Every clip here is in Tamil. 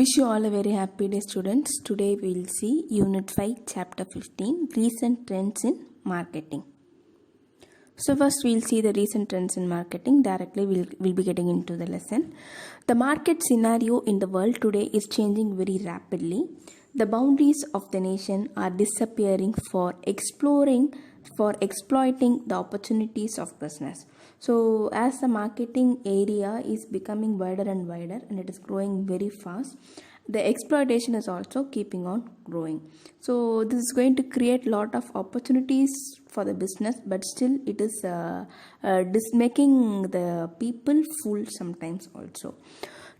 Wish you all a very happy day, students. Today we will see Unit 5, Chapter 15, Recent Trends in Marketing. So first we will see the recent trends in marketing. Directly we'll be getting into the lesson. The market scenario in the world today is changing very rapidly. The boundaries of the nation are disappearing for exploiting the opportunities of business. So as the marketing area is becoming wider and wider and it is growing very fast, the exploitation is also keeping on growing. So this is going to create a lot of opportunities for the business, but still it is making the people fool sometimes also.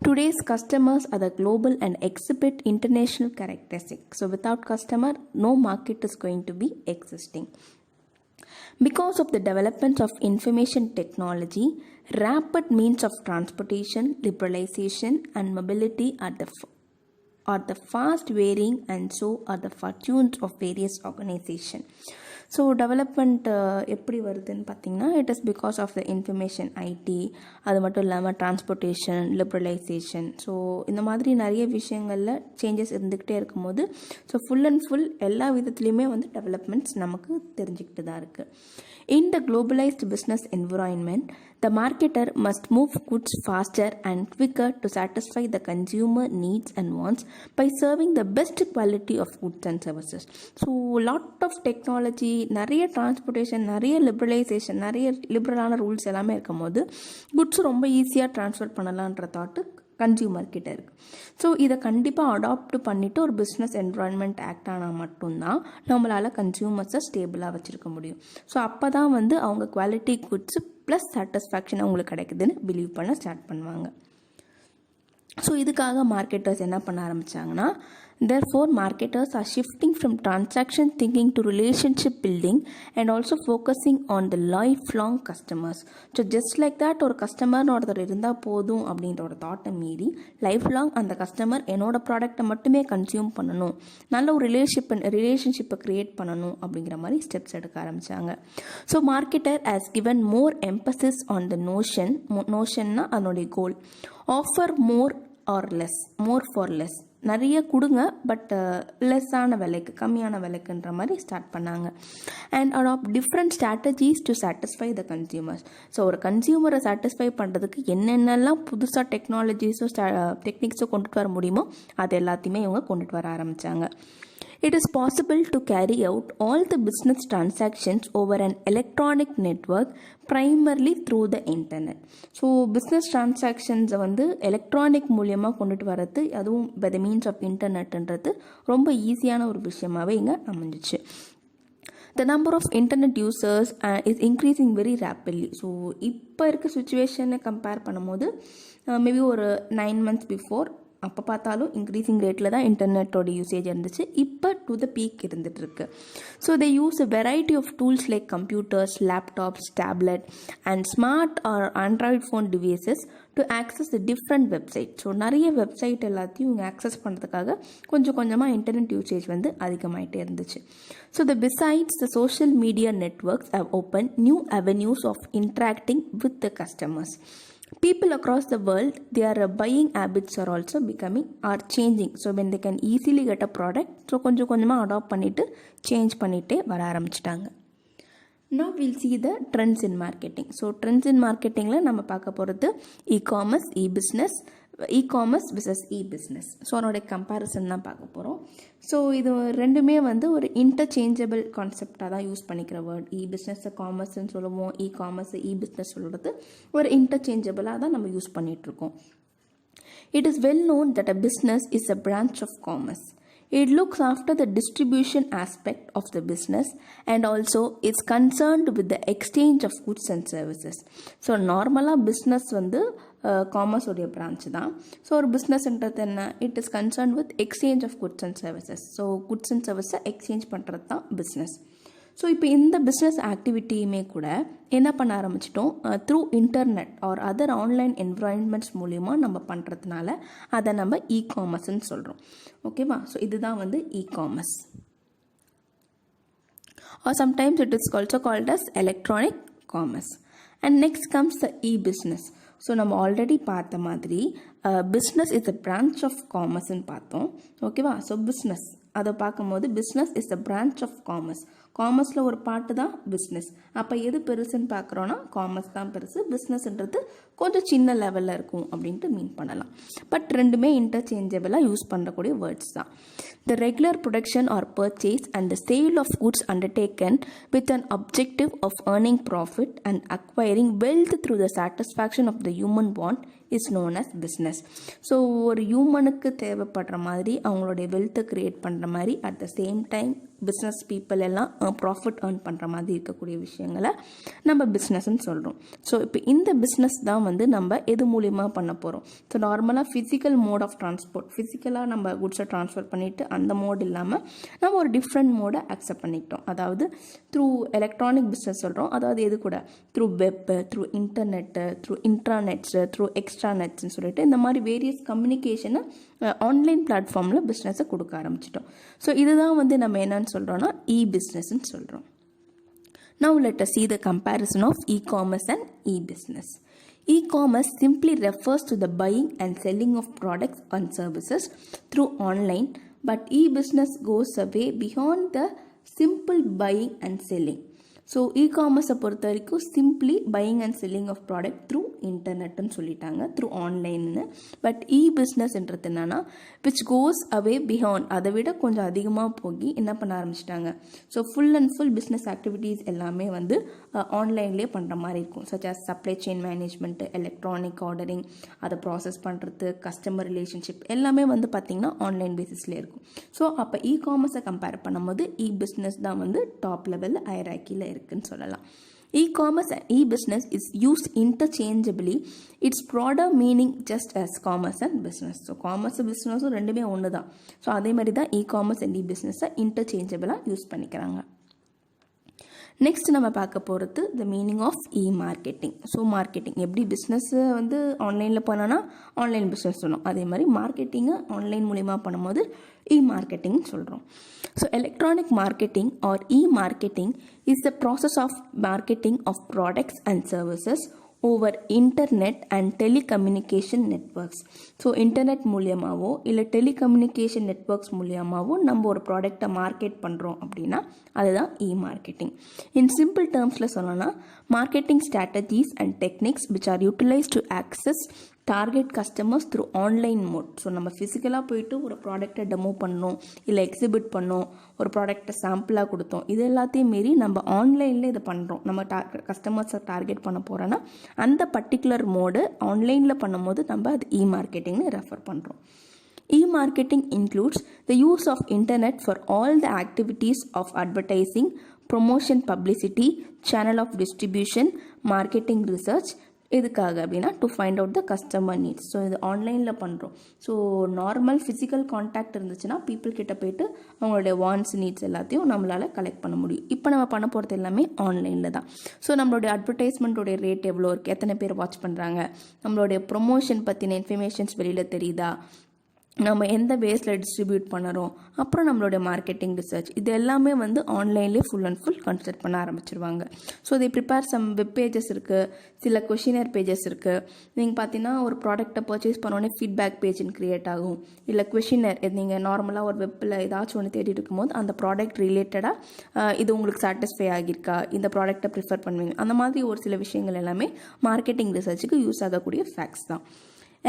Today's customers are the global and exhibit international characteristics. So without customer, no market is going to be existing. Because of the development of information technology, rapid means of transportation, liberalization and mobility are the fast varying, and so are the fortunes of various organizations. So development எப்படி வருதுன்னு பார்த்திங்கன்னா, it is because of the information IT, அது மட்டும் இல்லாமல் டிரான்ஸ்போர்ட்டேஷன், லிபரலைசேஷன். ஸோ இந்த மாதிரி நிறைய விஷயங்களில் சேஞ்சஸ் இருந்துக்கிட்டே இருக்கும்போது ஸோ ஃபுல் அண்ட் ஃபுல் எல்லா விதத்துலேயுமே வந்து டெவலப்மெண்ட்ஸ் நமக்கு தெரிஞ்சுக்கிட்டு தான் இருக்குது. In the globalized business environment, the marketer must move goods faster and quicker to satisfy the consumer needs and wants by serving the best quality of goods and services. So, lot of technology, நிறைய டிரான்ஸ்போர்ட்டேஷன், நிறைய லிபரலைசேஷன், நிறைய லிபரலான ரூல்ஸ் எல்லாமே இருக்கும் போது குட்ஸ் ரொம்ப ஈஸியாக ட்ரான்ஸ்ஃபர் பண்ணலான்ற தாட்டு கன்சியூமர் கிட்ட இருக்குது. ஸோ இதை கண்டிப்பாக அடாப்ட் பண்ணிவிட்டு ஒரு பிஸ்னஸ் என்வரான்மெண்ட் ஆக்ட் ஆனால் மட்டும்தான் நம்மளால் கன்சியூமர்ஸை ஸ்டேபிளாக வச்சுருக்க முடியும். ஸோ அப்போ தான் வந்து அவங்க குவாலிட்டி குட்ஸ் ப்ளஸ் சாட்டிஸ்ஃபேக்ஷன் அவங்களுக்கு கிடைக்குதுன்னு பிலீவ் பண்ண ஸ்டார்ட் பண்ணுவாங்க. ஸோ இதுக்காக மார்க்கெட்டர்ஸ் என்ன பண்ண ஆரம்பித்தாங்கன்னா, therefore marketers are shifting from transaction thinking to relationship building and also focusing on the lifelong customers. So just like that, ஒரு கஸ்டமர்னு ஒருத்தர் இருந்தால் போதும் அப்படின்ற ஒரு தாட்டை மீறி லைஃப் லாங் அந்த கஸ்டமர் என்னோட ப்ராடக்டை மட்டுமே கன்சியூம் பண்ணணும், நல்ல ஒரு ரிலேஷன்ஷிப்பை க்ரியேட் பண்ணணும் அப்படிங்கிற மாதிரி ஸ்டெப்ஸ் எடுக்க ஆரம்பித்தாங்க. So marketer has given more emphasis on the நோஷன்னா அதனுடைய goal, offer more or less, more for less, நிறைய கொடுங்க பட் லெஸ்ஸான விலைக்கு, கம்மியான விலைக்குன்ற மாதிரி ஸ்டார்ட் பண்ணாங்க. And adapt different strategies to satisfy the consumers. So ஒரு கன்சியூமரை சாட்டிஸ்ஃபை பண்ணுறதுக்கு என்னென்னலாம் புதுசாக டெக்னாலஜிஸோ டெக்னிக்ஸோ கொண்டுட்டு வர முடியுமோ அது எல்லாத்தையுமே இவங்க கொண்டுட்டு வர ஆரம்பித்தாங்க. It is possible to carry out all the business transactions over an electronic network primarily through the internet. So business டிரான்சாக்ஷன்ஸை வந்து எலக்ட்ரானிக் மூலியமாக கொண்டுட்டு வரது, அதுவும் பை த மீன்ஸ் ஆஃப் இன்டர்நெட்ன்றது ரொம்ப ஈஸியான ஒரு விஷயமாகவே இங்கே அமைஞ்சிச்சு. The number of internet users is increasing very rapidly. So இப்போ இருக்க சுச்சுவேஷனை கம்பேர் பண்ணும்போது மேபி ஒரு 9 months பிஃபோர் அப்போ பார்த்தாலும் இன்க்ரீசிங் ரேட்டில் தான் இன்டர்நெட்டோட யூசேஜ் இருந்துச்சு. இப்போ டு த பீக் இருந்துகிட்டு இருக்கு. So they use a variety of tools like computers, laptops, tablet and smart or Android phone devices to access the different website. So நிறைய வெப்சைட் எல்லாத்தையும் இவங்க ஆக்சஸ் பண்ணுறதுக்காக கொஞ்சம் கொஞ்சமாக இன்டர்நெட் யூசேஜ் வந்து அதிகமாகிட்டே இருந்துச்சு. So besides the social media networks have open new avenues of interacting with the customers. People across the world, their buying habits are also changing. So when they can easily get a product, so கொஞ்சம் கொஞ்சமாக அடாப்ட் பண்ணிவிட்டு சேஞ்ச் பண்ணிகிட்டே வர ஆரம்பிச்சிட்டாங்க. Now we'll see the trends in marketing. So trends in marketingல நம்ம பார்க்க போகிறது e-commerce, e-commerce versus e-business. So அதனுடைய கம்பேரிசன் தான் பார்க்க போகிறோம். ஸோ இது ரெண்டுமே வந்து ஒரு இன்டர்சேஞ்சபிள் கான்செப்டாக தான் யூஸ் பண்ணிக்கிற வேர்ட். இ-பிஸ்னஸை காமர்ஸ்ன்னு சொல்லுவோம், இ-காமர்ஸ் இ-பிஸ்னஸ் சொல்கிறது ஒரு இன்டர்சேஞ்சபிளாக தான் நம்ம யூஸ் பண்ணிகிட்ருக்கோம். It is well known that a business is a branch of commerce. It looks after the distribution aspect of the business and also is concerned with the exchange of goods and services. So நார்மலாக பிஸ்னஸ் வந்து காமர்ஸோடைய பிரான்ச் தான். ஸோ ஒரு பிஸ்னஸ்ன்றது என்ன, it is concern with exchange of goods and services. So goods and சர்வீஸை எக்ஸ்சேஞ்ச் பண்ணுறது தான் பிஸ்னஸ். ஸோ இப்போ இந்த பிஸ்னஸ் ஆக்டிவிட்டியுமே கூட என்ன பண்ண ஆரம்பிச்சிட்டோம், through internet or other online environments மூலிமா நம்ம பண்ணுறதுனால அதை நம்ம இ-காமர்ஸ்ன்னு சொல்கிறோம். ஓகேவா? ஸோ இதுதான் வந்து e-commerce. or sometimes it is also called as electronic commerce. And next comes the e-business. So நம்ம ஆல்ரெடி பார்த்த மாதிரி business is a branch of காமர்ஸ்ன்னு பார்த்தோம். ஓகேவா? ஸோ பிஸ்னஸ் அதை பார்க்கும்போது business is a branch of commerce. காமர்ஸில் ஒரு பாட்டு தான் பிஸ்னஸ். அப்போ எது பெருசுன்னு பார்க்குறோன்னா காமர்ஸ் தான் பெருசு, பிஸ்னஸ்ன்றது கொஞ்சம் சின்ன லெவலில் இருக்கும் அப்படின்ட்டு மீன் பண்ணலாம். பட் ரெண்டுமே இன்டர்சேஞ்சபிளாக யூஸ் பண்ணக்கூடிய வேர்ட்ஸ் தான். The regular production or purchase and the sale of goods undertaken with an objective of earning profit and acquiring wealth through the satisfaction of the human want is known as business. So ஒரு ஹியூமனுக்கு தேவைப்படுற மாதிரி அவங்களுடைய வெல்த்தை க்ரியேட் பண்ணுற மாதிரி at the same time business people எல்லாம் ப்ராஃபிட் ஏர்ன் பண்ணுற மாதிரி இருக்கக்கூடிய விஷயங்களை நம்ம பிஸ்னஸ்ன்னு சொல்கிறோம். ஸோ இப்போ இந்த பிஸ்னஸ் தான் வந்து நம்ம எது மூலியமாக பண்ண போகிறோம். ஸோ நார்மலாக ஃபிசிக்கல் மோட் ஆஃப் டிரான்ஸ்போர்ட், ஃபிசிக்கலாக நம்ம குட்ஸை ட்ரான்ஸ்ஃபர் பண்ணிவிட்டு அந்த மோட் இல்லாமல் நம்ம ஒரு டிஃப்ரெண்ட் மோடை அக்செப்ட் பண்ணிக்கிட்டோம். அதாவது த்ரூ எலக்ட்ரானிக் பிஸ்னஸ் சொல்கிறோம். அதாவது எது கூட through web, through internet, through intranets, through எக்ஸ்ட்ராநெட்ஸ்ன்னு சொல்லிட்டு இந்த மாதிரி வேரியஸ் கம்யூனிகேஷனை ஆன்லைன் பிளாட்ஃபார்மில் பிஸ்னஸை கொடுக்க ஆரம்பிச்சிட்டோம். ஸோ இதுதான் வந்து நம்ம என்னன்னு சொல்கிறோன்னா இ-பிஸ்னஸ்ன்னு சொல்கிறோம். Now let us see the comparison of e-commerce and e-business. E-commerce simply refers to the buying and selling of products and services through online, but e-business goes away beyond the simple buying and selling. So இ-காமர்ஸை பொறுத்த வரைக்கும் simply buying and selling of product through இன்டர்நெட்னு சொல்லிட்டாங்க, த்ரூ ஆன்லைன்னு. பட் இ-பிஸ்னஸ்ன்றது என்னன்னா விச் கோஸ் அவே பியாண்ட், அதை விட கொஞ்சம் அதிகமாக போய் என்ன பண்ண ஆரம்பிச்சிட்டாங்க. So full and full business activities எல்லாமே வந்து ஆன்லைன்லேயே பண்ணுற மாதிரி இருக்கும். Such as supply chain management, electronic ordering, அதை ப்ராசஸ் பண்ணுறது, கஸ்டமர் ரிலேஷன்ஷிப் எல்லாமே வந்து பார்த்திங்கன்னா ஆன்லைன் பேசிஸ்லேயே இருக்கும். ஸோ அப்போ இ-காமர்ஸை கம்பேர் பண்ணும்போது இ-பிஸ்னஸ் தான் வந்து டாப் லெவலில் ஹையரார்க்கியில் இருக்குன்னு சொல்லலாம். E-commerce and e-business is used interchangeably. Its broader meaning just as commerce and business. So commerce business ரெண்டுமே ஒன்று தான். ஸோ அதே மாதிரி தான் e-commerce and e-business இன்டர்சேஞ்சபிளாக யூஸ் பண்ணிக்கிறாங்க. நெக்ஸ்ட் நம்ம பார்க்க போகிறது the meaning of e-marketing. So marketing எப்படி பிஸ்னஸ்ஸு வந்து ஆன்லைனில் பண்ணோன்னா ஆன்லைன் பிஸ்னஸ் சொன்னோம், அதே மாதிரி மார்க்கெட்டிங்கை ஆன்லைன் மூலிமா பண்ணும்போது இ-மார்க்கெட்டிங் சொல்கிறோம். So electronic marketing or e-marketing is the process of marketing of products and services over internet and telecommunication networks. So internet மூலியமாகவோ இல்லை டெலிகம்யூனிகேஷன் நெட்ஒர்க்ஸ் மூலியமாகவோ நம்ம ஒரு ப்ராடக்டை மார்க்கெட் பண்ணுறோம் அப்படின்னா அதுதான் இ-மார்க்கெட்டிங். இன் சிம்பிள் டேர்ம்ஸில் சொல்லணும்னா marketing strategies and techniques which are utilise to access target customers through online mode. So நம்ம ஃபிசிக்கலாக போயிட்டு ஒரு ப்ராடக்டை டெமோ பண்ணோம், இல்லை எக்ஸிபிட் பண்ணோம், ஒரு ப்ராடக்டை சாம்பிளாக கொடுத்தோம், இது எல்லாத்தையும் மீறி நம்ம ஆன்லைனில் இதை பண்ணுறோம். நம்ம கஸ்டமர்ஸை டார்கெட் பண்ண போகிறோன்னா அந்த பர்டிகுலர் மோடு ஆன்லைனில் பண்ணும்போது நம்ம அது இ-மார்க்கெட்டிங்னு ரெஃபர் பண்ணுறோம். E-marketing includes the use of internet for all the activities of advertising, promotion, publicity, channel of distribution, marketing research. எதுக்காக அப்படின்னா to find out the customer needs. So இது ஆன்லைனில் பண்ணுறோம். ஸோ நார்மல் ஃபிசிக்கல் கான்டாக்ட் இருந்துச்சுன்னா பீப்புள் கிட்ட போயிட்டு அவங்களுடைய வாண்ட்ஸ் நீட்ஸ் எல்லாத்தையும் நம்மளால் கலெக்ட் பண்ண முடியும். இப்போ நம்ம பண்ண போகிறது எல்லாமே ஆன்லைனில் தான். ஸோ நம்மளுடைய அட்வர்டைஸ்மெண்ட்டோடைய ரேட் எவ்வளோ இருக்குது, எத்தனை பேர் வாட்ச் பண்ணுறாங்க, நம்மளுடைய ப்ரொமோஷன் பற்றின இன்ஃபர்மேஷன்ஸ் வெளியில் தெரியுதா, நம்ம எந்த பேஸில் டிஸ்ட்ரிபியூட் பண்ணுறோம், அப்புறம் நம்மளுடைய மார்க்கெட்டிங் ரிசர்ச், இது எல்லாமே வந்து ஆன்லைன்லேயே ஃபுல் அண்ட் ஃபுல் கன்சிடர் பண்ண ஆரம்பிச்சிருவாங்க. So they prepare some web pages இருக்குது, சில கொஷினர் பேஜஸ் இருக்குது. நீங்கள் பார்த்தீங்கன்னா ஒரு ப்ராடக்ட்டை பர்ச்சேஸ் பண்ணோடனே ஃபீட்பேக் பேஜ்னு க்ரியேட் ஆகும், இல்லை கொஷினர். நீங்கள் நார்மலாக ஒரு வெப்பில் ஏதாச்சும் ஒன்று தேடிட்டு இருக்கும்போது அந்த ப்ராடக்ட் ரிலேட்டடாக இது உங்களுக்கு சாட்டிஸ்ஃபை ஆகியிருக்கா, இந்த ப்ராடக்ட்டை ப்ரிஃபர் பண்ணுவீங்க, அந்த மாதிரி ஒரு சில விஷயங்கள் எல்லாமே மார்க்கெட்டிங் ரிசர்ச்சுக்கு யூஸ் ஆகக்கூடிய ஃபேக்ட்ஸ் தான்.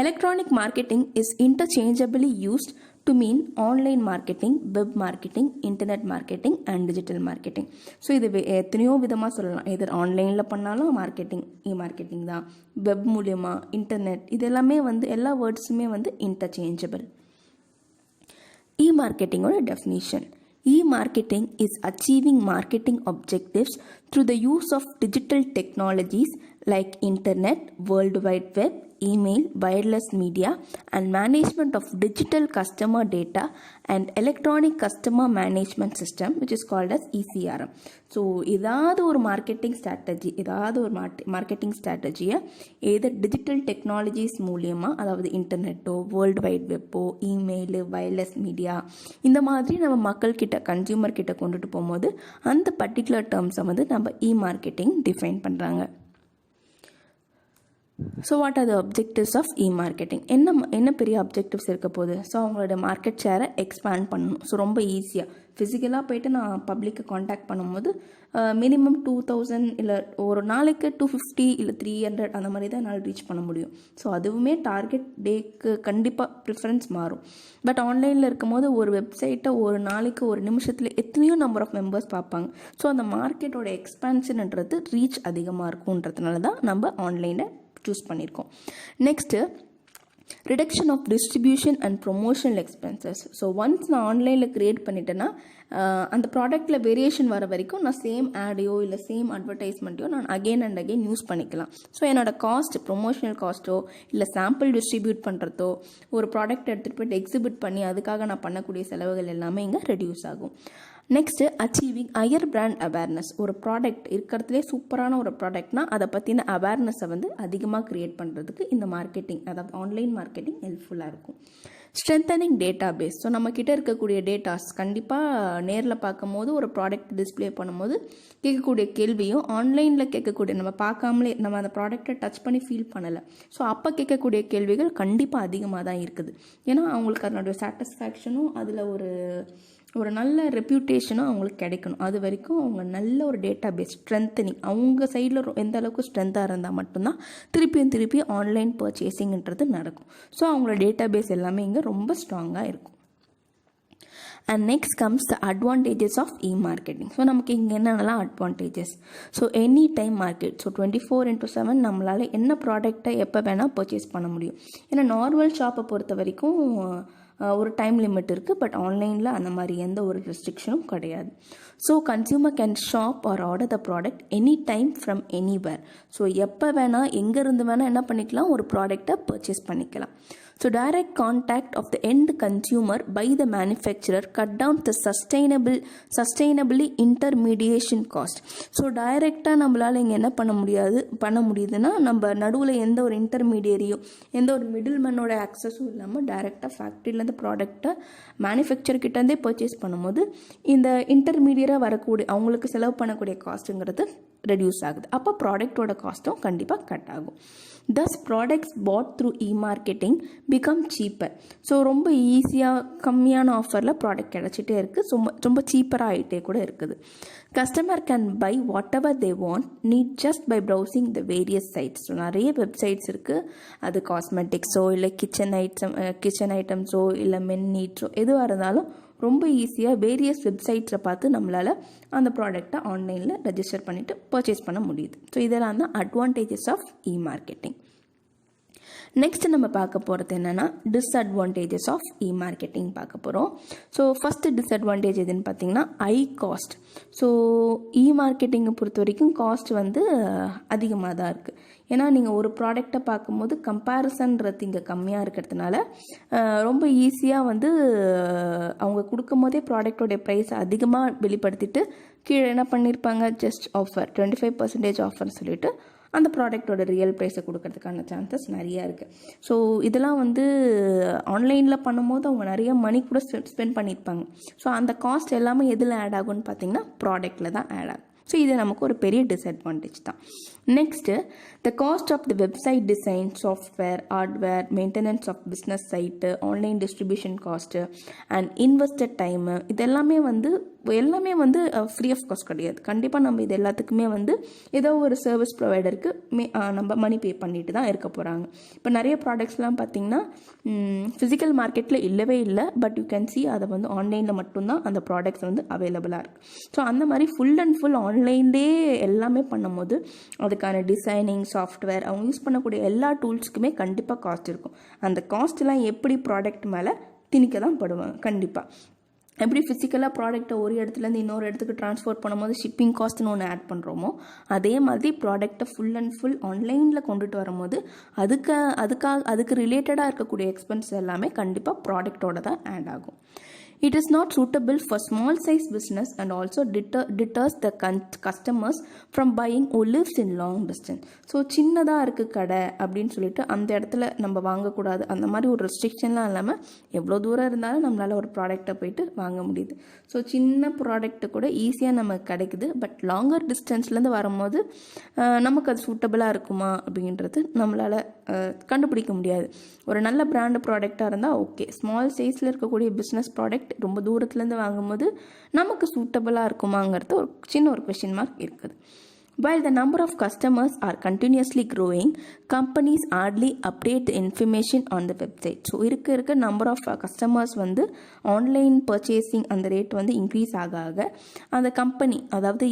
Electronic marketing is interchangeably used to mean online marketing, web marketing, internet marketing and digital marketing. So இது எத்தனையோ விதமாக சொல்லலாம். எது ஆன்லைனில் பண்ணாலும் மார்க்கெட்டிங் இ-மார்க்கெட்டிங் தான், வெப் மூலியமா, இன்டர்நெட், இது எல்லாமே வந்து எல்லா வேர்ட்ஸுமே வந்து இன்டர்சேஞ்சபிள். இ-மார்க்கெட்டிங்கோட டெஃபினிஷன்: E-marketing is achieving marketing objectives through the use of digital technologies like internet, world wide web, email, wireless media and management of digital customer data and electronic customer management system which is called as ECRM. So ஏதாவது ஒரு மார்க்கெட்டிங் ஸ்ட்ராட்டஜி, ஏதாவது ஒரு மார்க்கெட்டிங் ஸ்ட்ராட்டஜியை ஏதோ டிஜிட்டல் டெக்னாலஜிஸ் மூலியமாக, அதாவது இன்டர்நெட்டோ, வேர்ல்டு வைட் வெப்போ, இமெயிலு, வயர்லெஸ் மீடியா, இந்த மாதிரி நம்ம மக்கள்கிட்ட, கன்சியூமர் கிட்ட கொண்டுட்டு போகும்போது அந்த பர்டிகுலர் டேர்ம்ஸை வந்து நம்ம இ-மார்க்கெட்டிங் டிஃபைன் பண்ணுறாங்க. So what are the objectives of e-marketing? என்ன பெரிய அப்ஜெக்டிவ்ஸ் இருக்க போகுது? ஸோ அவங்களோட மார்க்கெட் ஷேரை எக்ஸ்பேண்ட் பண்ணணும். ஸோ ரொம்ப ஈஸியாக ஃபிசிக்கலாக போய்ட்டு நான் பப்ளிக்கை காண்டாக்ட் பண்ணும்போது மினிமம் 2000 இல்லை ஒரு நாளைக்கு 250 இல்லை 300 அந்த மாதிரி தான் என்னால் ரீச் பண்ண முடியும். ஸோ அதுவுமே டார்கெட் டேக்கு கண்டிப்பாக ப்ரிஃபரன்ஸ் மாறும். பட் ஆன்லைனில் இருக்கும்போது ஒரு வெப்சைட்டை ஒரு நாளைக்கு ஒரு நிமிஷத்தில் எத்தனையோ நம்பர் ஆஃப் மெம்பர்ஸ் பார்ப்பாங்க. ஸோ அந்த மார்க்கெட்டோட எக்ஸ்பேன்ஷன்ன்றது ரீச் அதிகமாக இருக்கும்ன்றதுனால தான் நம்ம ஆன்லைனில் சூஸ் பண்ணியிருக்கோம். Next reduction of distribution and promotional expenses. So once நான் ஆன்லைனில் க்ரியேட் பண்ணிட்டேன்னா அந்த ப்ராடக்ட்டில் வேரியேஷன் வர வரைக்கும் நான் சேம் ஆடையோ இல்லை சேம் அட்வர்டைஸ்மெண்ட்டையோ நான் அகெயின் அண்ட் அகெயின் யூஸ் பண்ணிக்கலாம். ஸோ என்னோட காஸ்ட், ப்ரொமோஷனல் காஸ்ட்டோ இல்லை சாம்பிள் டிஸ்ட்ரிபியூட் பண்ணுறதோ, ஒரு ப்ராடக்ட் எடுத்துகிட்டு போய்ட்டு எக்ஸிபிட் பண்ணி அதுக்காக நான் பண்ணக்கூடிய செலவுகள் எல்லாமே இங்கே ரெடியூஸ் ஆகும். Next achieving higher brand awareness. ஒரு ப்ராடக்ட் இருக்கிறதுலே சூப்பரான ஒரு ப்ராடக்ட்னா அதை பற்றின அவேர்னஸை அதிகமாக க்ரியேட் பண்ணுறதுக்கு இந்த மார்க்கெட்டிங், அதாவது ஆன்லைன் மார்க்கெட்டிங் ஹெல்ப்ஃபுல்லாக இருக்கும். Strengthening data base. ஸோ நம்மக்கிட்ட இருக்கக்கூடிய டேட்டாஸ் கண்டிப்பாக நேரில் பார்க்கும்போது ஒரு ப்ராடக்ட் டிஸ்பிளே பண்ணும்போது கேட்கக்கூடிய கேள்வியும் ஆன்லைனில் கேட்கக்கூடிய, நம்ம பார்க்காமலே நம்ம அந்த ப்ராடக்டை டச் பண்ணி ஃபீல் பண்ணலை, ஸோ அப்போ கேட்கக்கூடிய கேள்விகள் கண்டிப்பாக அதிகமாக தான் இருக்குது. ஏன்னா அவங்களுக்கு அதனுடைய சாட்டிஸ்ஃபேக்ஷனும் அதில் ஒரு நல்ல ரெப்யூட்டேஷனும் அவங்களுக்கு கிடைக்கணும். அது வரைக்கும் அவங்க நல்ல ஒரு டேட்டா பேஸ் ஸ்ட்ரென்தனிங், அவங்க சைடில் எந்த அளவுக்கு ஸ்ட்ரென்த்தாக இருந்தால் மட்டும்தான் திருப்பி ஆன்லைன் பர்ச்சேசிங்ன்றது நடக்கும். ஸோ அவங்களோட டேட்டா பேஸ் எல்லாமே இங்கே ரொம்ப ஸ்ட்ராங்காக இருக்கும். And next comes the advantages of e-marketing. So நமக்கு இங்கே என்னென்னலாம் advantages? So any time market. So 24/7 நம்மளால் என்ன ப்ராடக்டை எப்போ வேணால் பர்ச்சேஸ் பண்ண முடியும். ஏன்னா நார்மல் ஷாப்பை பொறுத்த வரைக்கும் ஒரு டைம் லிமிட் இருக்குது. பட் ஆன்லைனில் அந்த மாதிரி எந்த ஒரு ரெஸ்ட்ரிக்ஷனும் கிடையாது. So consumer can shop or order the product any time from anywhere. So எப்போ வேணால் எங்கேருந்து வேணால் என்ன பண்ணிக்கலாம், ஒரு ப்ராடக்டை பர்ச்சேஸ் பண்ணிக்கலாம். So direct contact of the end consumer by the manufacturer cut down the sustainably intermediation cost. So டைரெக்டாக நம்மளால் இங்கே என்ன பண்ண முடியுதுன்னா, நம்ம நடுவில் எந்த ஒரு இன்டர்மீடியரியோ எந்த ஒரு மிடில்மேனோட ஆக்சஸும் இல்லாமல் டைரெக்டாக ஃபேக்ட்ரியிலேருந்து ப்ராடக்டை மேனுஃபேக்சர்கிட்டேருந்தே பர்ச்சேஸ் பண்ணும்போது இந்த இன்டர்மீடியராக வரக்கூடிய அவங்களுக்கு செலவு பண்ணக்கூடிய காஸ்ட்டுங்கிறது ரெடியூஸ் ஆகுது. அப்போ ப்ராடக்டோட காஸ்ட்டும் கண்டிப்பாக கட் ஆகும். Thus products bought through e-marketing become cheaper. So ரொம்ப ஈஸியாக கம்மியான ஆஃபரில் ப்ராடக்ட் கிடச்சிட்டே இருக்குது. ரொம்ப சீப்பராக ஆகிட்டே கூட இருக்குது. Customer can buy whatever they want need just by browsing the various sites. So நிறைய வெப்சைட்ஸ் இருக்குது. அது காஸ்மெட்டிக்ஸோ இல்லை கிச்சன் ஐட்டம்ஸோ இல்லை மென் நீட்ஸோ எதுவாக இருந்தாலும் ரொம்ப ஈஸியாக வேரியஸ் வெப்சைட்ஸை பார்த்து நம்மளால் அந்த ப்ராடக்டை ஆன்லைனில் ரெஜிஸ்டர் பண்ணிவிட்டு பர்ச்சேஸ் பண்ண முடியுது. ஸோ இதெல்லாம் தான் அட்வான்டேஜஸ் ஆஃப் இ-மார்க்கெட்டிங். நெக்ஸ்ட் நம்ம பார்க்க போகிறது என்னென்னா டிஸ்அட்வான்டேஜஸ் ஆஃப் இ-மார்க்கெட்டிங் பார்க்க போகிறோம். ஸோ ஃபஸ்ட்டு டிஸ்அட்வான்டேஜ் எதுன்னு பார்த்தீங்கன்னா ஹை காஸ்ட். ஸோ இ-மார்க்கெட்டிங்கை பொறுத்த வரைக்கும் காஸ்ட் அதிகமாக தான் இருக்குது. ஏன்னா நீங்கள் ஒரு ப்ராடக்டை பார்க்கும்போது கம்பேரிசன்றது இங்கே கம்மியாக இருக்கிறதுனால ரொம்ப ஈஸியாக அவங்க கொடுக்கும் போதே ப்ராடக்டோடைய ப்ரைஸ் அதிகமாக வெளிப்படுத்திட்டு கீழே என்ன பண்ணியிருப்பாங்க, ஜஸ்ட் ஆஃபர் 25% ஆஃபர்னு சொல்லிட்டு அந்த ப்ராடக்டோட ரியல் ப்ரைஸை கொடுக்கறதுக்கான சான்சஸ் நிறையா இருக்குது. ஸோ இதெல்லாம் ஆன்லைனில் பண்ணும்போது அவங்க நிறைய மணி கூட ஸ்பெண்ட் பண்ணியிருப்பாங்க. ஸோ அந்த காஸ்ட் எல்லாமே எதில் ஆட் ஆகும்னு பார்த்தீங்கன்னா ப்ராடக்டில் தான் ஆட் ஆகும். ஸோ இது நமக்கு ஒரு பெரிய டிஸ்அட்வான்டேஜ் தான். Next the cost of the website design, software, hardware, maintenance of business site, online distribution cost and invested time, இதெல்லாமே எல்லாமே ஃப்ரீ ஆஃப் காஸ்ட் கிடையாது. கண்டிப்பாக நம்ம இது எல்லாத்துக்குமே ஏதோ ஒரு சர்வீஸ் ப்ரொவைடருக்கு நம்ம மணி பே பண்ணிட்டு தான் இருக்க போகிறாங்க. இப்போ நிறைய ப்ராடக்ட்ஸ்லாம் பார்த்திங்கன்னா ஃபிசிக்கல் மார்க்கெட்டில் இல்லவே இல்லை. பட் யூ கேன் சி அதை ஆன்லைனில் மட்டும்தான் அந்த ப்ராடக்ட்ஸ் அவைலபிளாக இருக்குது. ஸோ அந்த மாதிரி ஃபுல் அண்ட் ஃபுல் ஆன்லைன்லேயே எல்லாமே பண்ணும்போது அதுக்கான டிசைனிங், சாஃப்ட்வேர், அவங்க யூஸ் பண்ணக்கூடிய எல்லா டூல்ஸுக்குமே கண்டிப்பாக காஸ்ட் இருக்கும். அந்த காஸ்ட்லாம் எப்படி ப்ராடக்ட் மேலே திணிக்க தான் படுவாங்க. கண்டிப்பாக எப்படி ஃபிசிக்கலாக ப்ராடக்ட்டை ஒரு இடத்துலேருந்து இன்னொரு இடத்துக்கு ட்ரான்ஸ்போர்ட் பண்ணும்போது ஷிப்பிங் காஸ்ட்னு ஒன்று ஆட் பண்ணுறோமோ, அதே மாதிரி ப்ராடக்ட்டை ஃபுல் அண்ட் ஃபுல் ஆன்லைனில் கொண்டுட்டு வரும்போது அதுக்கு ரிலேட்டடாக இருக்கக்கூடிய எக்ஸ்பென்ஸ் எல்லாமே கண்டிப்பாக ப்ராடக்டோட தான் ஆட் ஆகும். It is not suitable for small size business and also deters the customers from buying who lives in long distance. So சின்னதாக இருக்குது கடை அப்படின்னு சொல்லிட்டு அந்த இடத்துல நம்ம வாங்கக்கூடாது, அந்த மாதிரி ஒரு ரெஸ்ட்ரிக்ஷன்லாம் இல்லாமல் எவ்வளோ தூரம் இருந்தாலும் நம்மளால் ஒரு ப்ராடக்டை போயிட்டு வாங்க முடியுது. ஸோ சின்ன ப்ராடக்ட்டு கூட ஈஸியாக நமக்கு கிடைக்குது. பட் லாங்கர் டிஸ்டன்ஸ்லேருந்து வரும்போது நமக்கு அது சூட்டபிளாக இருக்குமா அப்படின்றது நம்மளால் கண்டுபிடிக்க முடியாது. ஒரு நல்ல பிராண்டு ப்ராடக்டாக இருந்தால் ஓகே. ஸ்மால் சைஸில் இருக்கக்கூடிய பிஸ்னஸ் ப்ராடக்ட் ரொம்ப தூரத்துலேருந்து வாங்கும்போது நமக்கு சூட்டபிளாக இருக்குமாங்கிறது ஒரு சின்ன ஒரு கொஷின் மார்க் இருக்குது. While the number of customers are continuously growing, companies hardly update the information on the website. So இருக்க நம்பர் ஆஃப் கஸ்டமர்ஸ் வந்து ஆன்லைன் பர்ச்சேசிங் அந்த ரேட் வந்து இன்க்ரீஸ் ஆக அந்த கம்பெனி, அதாவது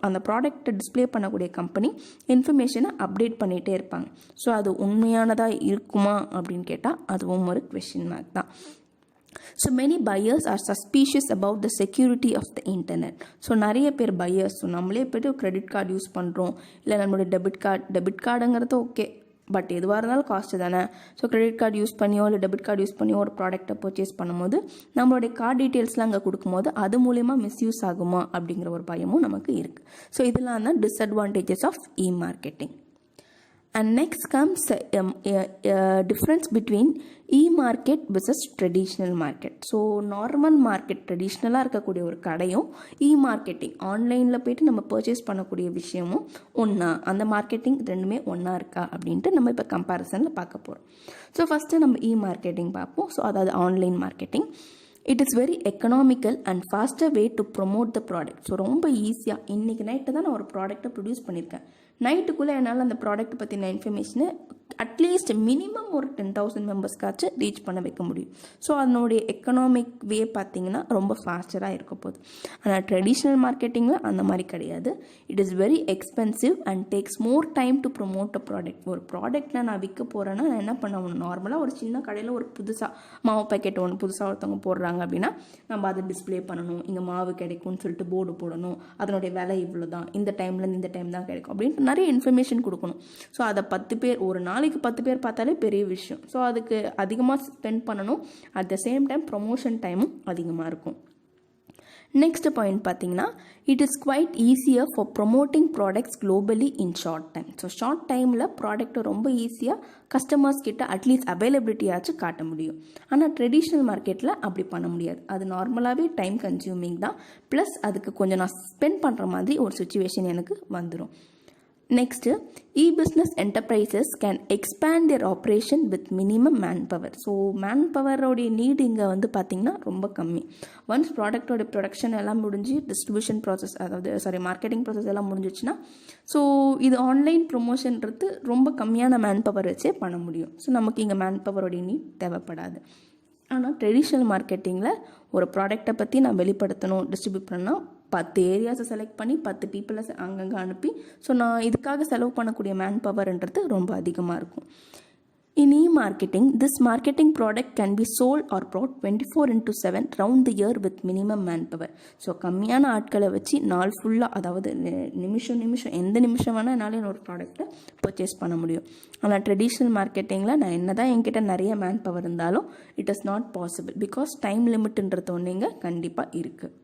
அந்த ப்ராடக்ட்டை டிஸ்பிளே பண்ணக்கூடிய கம்பெனி இன்ஃபர்மேஷனை அப்டேட் பண்ணிகிட்டே இருப்பாங்க. ஸோ அது உண்மையானதாக இருக்குமா அப்படின்னு கேட்டால் அதுவும் ஒரு கொஷின் மார்க் தான். So many buyers are suspicious about the security of the internet. So நிறைய பேர் பையர்ஸ், ஸோ நம்மளே போய்ட்டு கிரெடிட் கார்டு யூஸ் பண்ணுறோம், இல்லை நம்மளோட டெபிட் கார்டுங்கிறது ஓகே, பட் எதுவாக இருந்தாலும் காஸ்ட்டு தானே. ஸோ கிரெடிட் கார்டு யூஸ் பண்ணியோ இல்லை டெபிட் கார்டு யூஸ் பண்ணியோ ஒரு ப்ராடக்ட்டை பர்ச்சேஸ் பண்ணும்போது நம்மளுடைய கார்டு டீட்டெயில்ஸ்லாம் அங்கே கொடுக்கும்போது அது மூலயமா மிஸ்யூஸ் ஆகுமா அப்படிங்கிற ஒரு பயமும் நமக்கு இருக்குது. ஸோ இதெல்லாம் தான் disadvantages of e-marketing. And next comes difference between e-market versus traditional market. So normal market ட்ரெடிஷ்னலாக இருக்கக்கூடிய ஒரு கடையும் இ-மார்க்கெட்டிங் ஆன்லைனில் போய்ட்டு நம்ம பர்ச்சேஸ் பண்ணக்கூடிய விஷயமும் ஒன்றா, அந்த மார்க்கெட்டிங் ரெண்டுமே ஒன்றா இருக்கா அப்படின்ட்டு நம்ம இப்போ கம்பேரிசனில் பார்க்க போகிறோம். ஸோ ஃபஸ்ட்டு நம்ம இ-மார்க்கெட்டிங் பார்ப்போம். ஸோ அதாவது online marketing. It is very economical and pastor way to promote the product. So ரொம்ப ஈஸியாக இன்றைக்கி நைட்டு தான் நான் ஒரு ப்ராடக்ட்டை ப்ரொடியூஸ் பண்ணியிருக்கேன். நைட்டுக்குள்ளே என்னால் அந்த ப்ராடக்ட் பற்றின இன்ஃபர்மேஷனை அட்லீஸ்ட் மினிமம் ஒரு 10,000 மெம்பர்ஸ்க்காச்சும் ரீச் பண்ண வைக்க முடியும். ஸோ அதனுடைய எக்கனாமிக் வே பார்த்திங்கன்னா ரொம்ப ஃபாஸ்டராக இருக்க போகுது. ஆனால் ட்ரெடிஷ்னல் மார்க்கெட்டிங்கில் அந்த மாதிரி கிடையாது. It is very expensive and tax more time to promote a product. ஒரு ப்ராடக்ட்டில் நான் விற்க போகிறேன்னா நான் என்ன பண்ணணும், நார்மலாக ஒரு சின்ன கடையில் ஒரு புதுசாக மாவு பேக்கெட் ஒன்று புதுசாக ஒருத்தவங்க போடுறாங்க அப்படின்னா நம்ம அதை டிஸ்பிளே பண்ணணும், இங்கே மாவு கிடைக்கும்னு சொல்லிட்டு போர்டு போடணும், அதனுடைய விலை இவ்வளோ தான், இந்த டைம்லேருந்து இந்த டைம் தான் கிடைக்கும் அப்படின்ட்டு நிறைய இன்ஃபர்மேஷன் கொடுக்கணும். ஸோ அதை 10 பேர் ஒரு நாளைக்கு 10 பேர் பார்த்தாலே பெரிய விஷயம். ஸோ அதுக்கு அதிகமாக ஸ்பெண்ட் பண்ணணும். At the same time promotion டைமும் அதிகமாக இருக்கும். நெக்ஸ்ட் பாயிண்ட் பார்த்தீங்கன்னா it is quite easier for promoting products globally in short time. So short டைமில் ப்ராடக்ட்டை ரொம்ப ஈஸியாக கஸ்டமர்ஸ் கிட்ட அட்லீஸ்ட் அவைலபிலிட்டியாச்சும் காட்ட முடியும். ஆனால் ட்ரெடிஷ்னல் மார்க்கெட்டில் அப்படி பண்ண முடியாது. அது நார்மலாகவே டைம் கன்சியூமிங் தான். ப்ளஸ் அதுக்கு கொஞ்சம் நான் ஸ்பெண்ட் பண்ணுற மாதிரி ஒரு சுச்சுவேஷன் எனக்கு வந்துடும். Next e-business enterprises can expand their operation with minimum manpower. So மேன்பவரோடைய நீடு இங்கே வந்து பார்த்திங்கன்னா ரொம்ப கம்மி. ஒன்ஸ் ப்ராடக்டோட ப்ரொடக்ஷன் எல்லாம் முடிஞ்சு டிஸ்ட்ரிபியூஷன் ப்ராசஸ், அதாவது மார்க்கெட்டிங் ப்ராசஸ் எல்லாம் முடிஞ்சிச்சுன்னா ஸோ இது ஆன்லைன் ப்ரொமோஷன்றது ரொம்ப கம்மியான மேன்பவர் வச்சே பண்ண முடியும். ஸோ நமக்கு இங்கே மேன்பவரோடைய நீட் தேவைப்படாது. ஆனால் ட்ரெடிஷ்னல் மார்க்கெட்டிங்கில் ஒரு ப்ராடக்டை பற்றி நான் வெளிப்படுத்தணும், டிஸ்ட்ரிபியூட் பண்ணால் 10 ஏரியாஸை செலக்ட் பண்ணி 10 பீப்புளை அங்கங்கே அனுப்பி ஸோ நான் இதுக்காக செலவு பண்ணக்கூடிய மேன் பவர்ன்றது ரொம்ப அதிகமாக இருக்கும். In e-marketing, this marketing product can be sold or brought 24/7 round the year with minimum manpower. So கம்மியான ஆட்களை வச்சு நாள் ஃபுல்லாக, அதாவது நிமிஷம் எந்த நிமிஷம் வேணால் என்னால் ஒரு ப்ராடக்ட்டை பர்ச்சேஸ் பண்ண முடியும். ஆனால் ட்ரெடிஷ்னல் மார்க்கெட்டிங்கில் நான் என்ன தான் என்கிட்ட நிறைய மேன் பவர் இருந்தாலும் it is not possible. Because time லிமிட்ன்றது ஒன்று இங்கே கண்டிப்பாக இருக்குது.